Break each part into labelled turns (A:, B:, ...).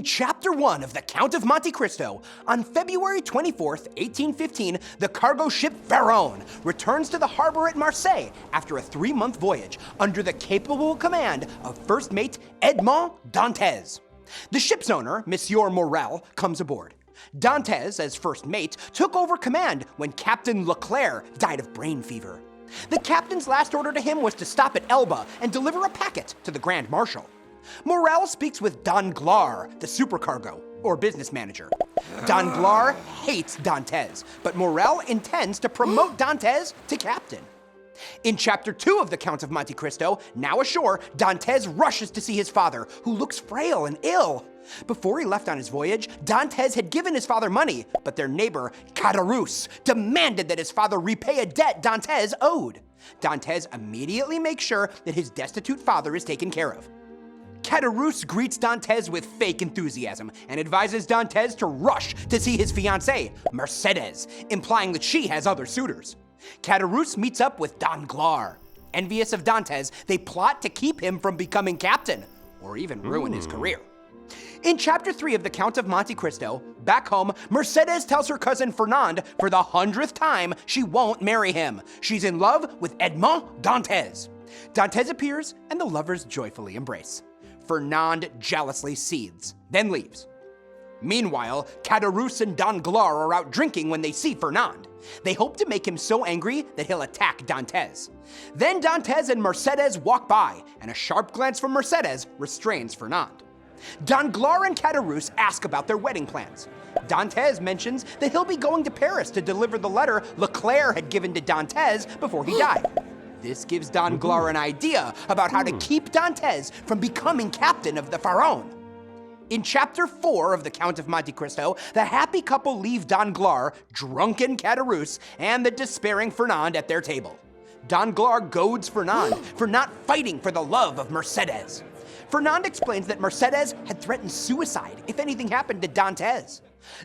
A: In Chapter 1 of the Count of Monte Cristo, on February 24th, 1815, the cargo ship Pharaon returns to the harbor at Marseille after a 3-month voyage under the capable command of First Mate Edmond Dantès. The ship's owner, Monsieur Morel, comes aboard. Dantès, as first mate, took over command when Captain Leclerc died of brain fever. The captain's last order to him was to stop at Elba and deliver a packet to the Grand Marshal. Morel speaks with Danglars, the supercargo, or business manager. Danglars hates Dantès, but Morel intends to promote Dantès to captain. In Chapter 2 of the Count of Monte Cristo, now ashore, Dantès rushes to see his father, who looks frail and ill. Before he left on his voyage, Dantès had given his father money, but their neighbor, Caderousse, demanded that his father repay a debt Dantès owed. Dantès immediately makes sure that his destitute father is taken care of. Caderousse greets Dantès with fake enthusiasm and advises Dantès to rush to see his fiancée, Mercedes, implying that she has other suitors. Caderousse meets up with Danglars. Envious of Dantès, they plot to keep him from becoming captain, or even ruin his career. In Chapter 3 of the Count of Monte Cristo, back home, Mercedes tells her cousin Fernand for the 100th time she won't marry him. She's in love with Edmond Dantès. Dantès appears and the lovers joyfully embrace. Fernand jealously seethes, then leaves. Meanwhile, Caderousse and Danglars are out drinking when they see Fernand. They hope to make him so angry that he'll attack Dantès. Then Dantès and Mercedes walk by, and a sharp glance from Mercedes restrains Fernand. Danglars and Caderousse ask about their wedding plans. Dantès mentions that he'll be going to Paris to deliver the letter Leclerc had given to Dantès before he died. This gives Danglars an idea about how to keep Dantès from becoming captain of the Pharaon. In Chapter 4 of the Count of Monte Cristo, the happy couple leave Danglars, drunken Caderousse, and the despairing Fernand at their table. Danglars goads Fernand for not fighting for the love of Mercedes. Fernand explains that Mercedes had threatened suicide if anything happened to Dantès.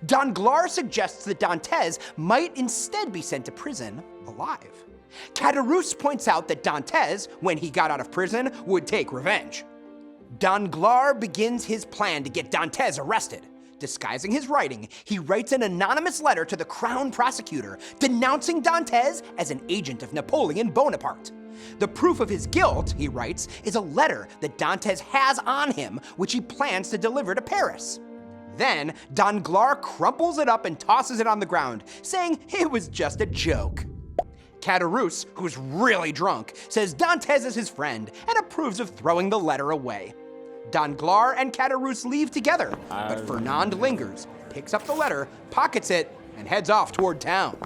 A: Danglars suggests that Dantès might instead be sent to prison alive. Caderousse points out that Dantès, when he got out of prison, would take revenge. Danglars begins his plan to get Dantès arrested. Disguising his writing, he writes an anonymous letter to the crown prosecutor, denouncing Dantès as an agent of Napoleon Bonaparte. The proof of his guilt, he writes, is a letter that Dantès has on him, which he plans to deliver to Paris. Then, Danglars crumples it up and tosses it on the ground, saying it was just a joke. Caderousse, who's really drunk, says Dantès is his friend and approves of throwing the letter away. Danglars and Caderousse leave together, but Fernand lingers, picks up the letter, pockets it, and heads off toward town.